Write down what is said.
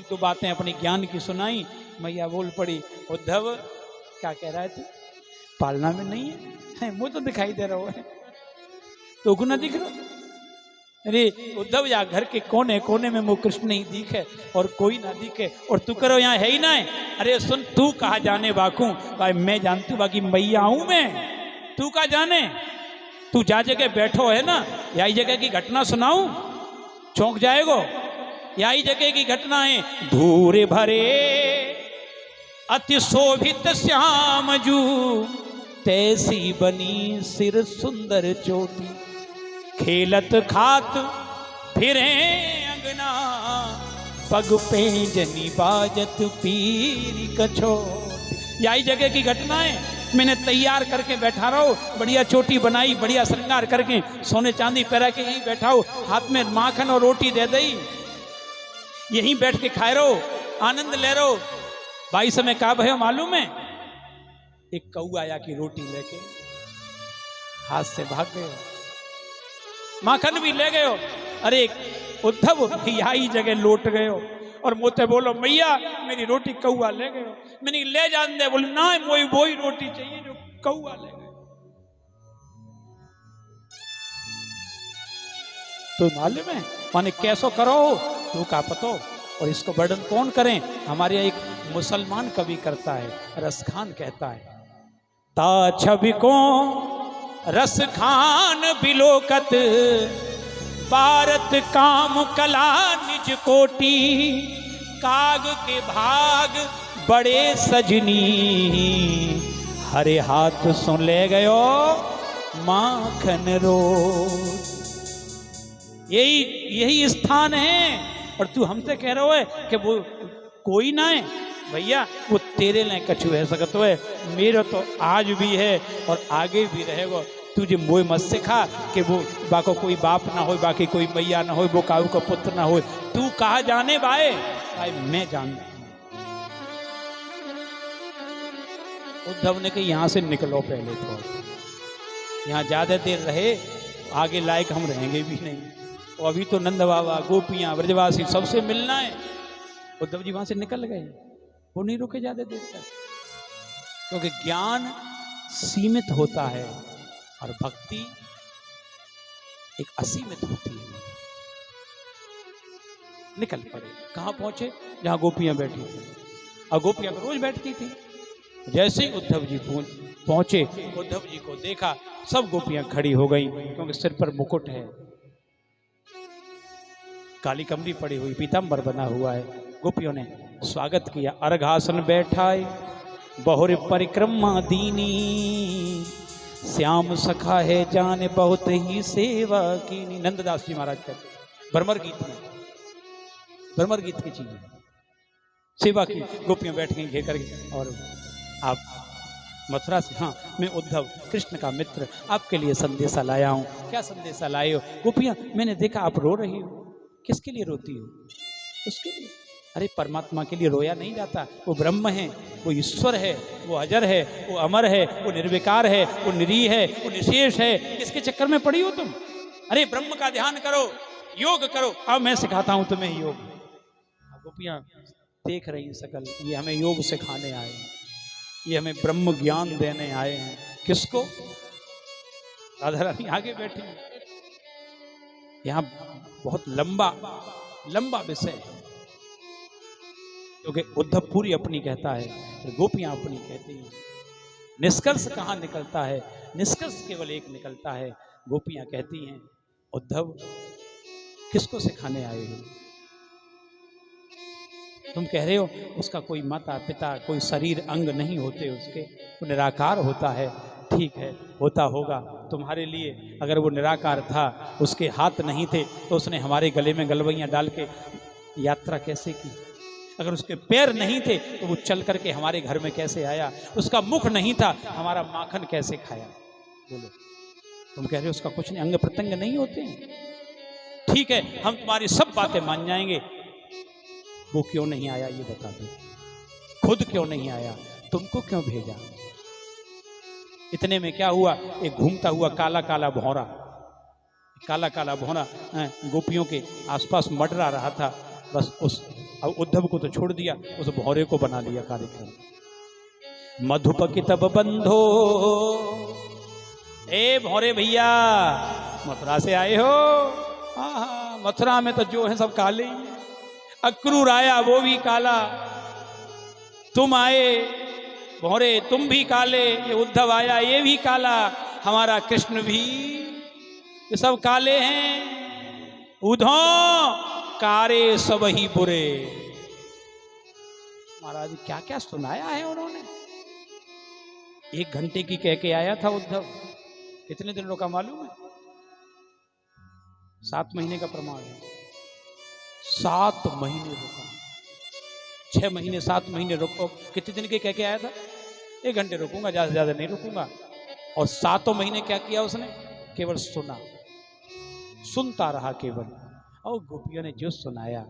तो बातें अपनी ज्ञान की सुनाई। मैया बोल पड़ी, उद्धव क्या कह रहा है तू? पालना में नहीं है, मुझे तो दिखाई दे रहा है, तो को ना दिख रहा? अरे उद्धव या घर के कोने कोने में मुझ कृष्ण नहीं दिखे और कोई ना दिखे और तू करो यहाँ है ही ना है। अरे सुन, तू कहा जाने बाकू, भाई मैं जानती हूँ, बाकी मैया हूं मैं, तू कहा जाने। तू जा जगह बैठो है ना, यही जगह की घटना सुनाऊं, चौंक जाएगो। यही जगह की घटना है। धूरे भरे अति शोभित श्याम जू, तैसी बनी सिर सुंदर चोटी, खेलत खात फिरे अंगना, पग पे जनी बाजत पीरी कछोटी। यही जगह की घटना है। मैंने तैयार करके बैठा रहो, बढ़िया चोटी बनाई, बढ़िया श्रृंगार करके, सोने चांदी पहरा के यहीं बैठा हो, हाथ में माखन और रोटी दे दी, यहीं बैठ के खाए रहो, आनंद ले रहो। भाई समय का भयो मालूम है? एक कौआ आया की रोटी लेके हाथ से भाग गए, माखन भी ले गए। अरे उद्धव यही जगह लौट गए और मोते बोलो, मैया मेरी रोटी कौआ ले गए। मैंने ले जान दे, बोले ना वही रोटी चाहिए जो कौआ ले गए। तो मालूम है माने कैसो करो तू का पतो। और इसको वर्णन कौन करें? हमारे यहाँ एक मुसलमान कवि करता है, रस खान कहता है, ता छवि को रस खान बिलोकत, भारत काम कला निज कोटि, काग के भाग बड़े सजनी, हरे हाथ सुन ले गयो माखन रोज। यही स्थान है। और तू हमसे कह रहा है कि वो कोई ना है। भैया वो तेरे लिए कछु है सकत है, मेरा तो आज भी है और आगे भी रहेगा। तुझे मोह मत सिखा कि वो बाको कोई बाप ना हो, बाकी कोई मैया ना हो, वो काऊ का पुत्र ना हो। तू कहा जाने भाई, भाई मैं जानता हूं। उद्धव ने कहा यहां से निकलो पहले तो, यहाँ ज्यादा देर रहे आगे लायक हम रहेंगे भी नहीं। और अभी तो नंद बाबा, गोपियां, ब्रजवासी सबसे मिलना है। उद्धव जी वहां से निकल गए, वो नहीं रुके ज्यादा देर तक, क्योंकि ज्ञान सीमित होता है और भक्ति एक असीमित होती है। निकल पड़े। कहां पहुंचे? जहां गोपियां बैठी थी, और गोपियां तो रोज बैठती थी। जैसे ही उद्धव जी पहुंचे, उद्धव जी को देखा, सब गोपियां खड़ी हो गई, क्योंकि सिर पर मुकुट है, काली कमरी पड़ी हुई, पीतांबर बना हुआ है। गोपियों ने स्वागत किया, अर्घासन बैठाए, बहुर परिक्रमा दीनी, श्याम सखा है जाने बहुत ही सेवा की। नंददास जी महाराज कहते भ्रमर गीत में, भ्रमर गीत की चीज सेवा की। गोपियां बैठ गई घेर करके, और आप मथुरा से, हाँ मैं उद्धव कृष्ण का मित्र आपके लिए संदेशा लाया हूँ। क्या संदेशा लाए हो? गोपियां, मैंने देखा आप रो रही हो। किसके लिए रोती हो? उसके लिए। अरे परमात्मा के लिए रोया नहीं जाता। वो ब्रह्म है, वो ईश्वर है, वो अजर है, वो अमर है, वो निर्विकार है, वो निरीह है, वो निशेष है। किसके चक्कर में पड़ी हो तुम? अरे ब्रह्म का ध्यान करो, योग करो। अब मैं सिखाता हूं तुम्हें योग। गोपियां देख रही सकल, ये हमें योग सिखाने आए हैं, ये हमें ब्रह्म ज्ञान देने आए हैं। किसको? राधा रानी आगे बैठी। यहां बहुत लंबा विषय है, क्योंकि उद्धव पूरी अपनी कहता है, फिर गोपियां अपनी कहती हैं। निष्कर्ष कहां निकलता है? निष्कर्ष केवल एक निकलता है। गोपियां कहती हैं, उद्धव किसको सिखाने आए हो? तुम कह रहे हो उसका कोई माता पिता, कोई शरीर अंग नहीं होते उसके, वो निराकार होता है। ठीक है, होता होगा तुम्हारे लिए। अगर वो निराकार था, उसके हाथ नहीं थे, तो उसने हमारे गले में गलवैयां डाल के यात्रा कैसे की? अगर उसके पैर नहीं थे, तो वो चल करके हमारे घर में कैसे आया? उसका मुख नहीं था, हमारा माखन कैसे खाया? बोलो, तुम कह रहे हो उसका कुछ नहीं, अंग प्रत्यंग नहीं होते? ठीक है, हम तुम्हारी सब बातें मान जाएंगे। वो क्यों नहीं आया ये बता दो। खुद क्यों नहीं आया? तुमको क्यों भेजा? इतने में क्या हुआ? एक घूमता हुआ काला काला भौरा, काला काला भौरा गोपियों के आसपास मंडरा रहा था। बस उस अब उद्धव को तो छोड़ दिया, उस भौरे को बना लिया कार्यक्रम। मधुपकी तब बंधो, ए भौरे भैया मथुरा से आए हो? हाँ, मथुरा में तो जो है सब काले ही हैं। अक्रूर आया वो भी काला, तुम आए भौरे तुम भी काले, ये उद्धव आया ये भी काला, हमारा कृष्ण भी, ये सब काले हैं। उधो कारे सब ही बुरे। महाराज क्या क्या सुनाया है उन्होंने। 1 घंटे की कह के आया था उद्धव, कितने दिन रुका मालूम है? 7 महीने का प्रमाण है। 7 महीने रुका, 6 महीने 7 महीने रुको। कितने दिन के कह के आया था? 1 घंटे रुकूंगा, ज्यादा से ज्यादा नहीं रुकूंगा। और 7 महीने क्या किया उसने? केवल सुना, सुनता रहा केवल। और गोपियों ने जो सुनाया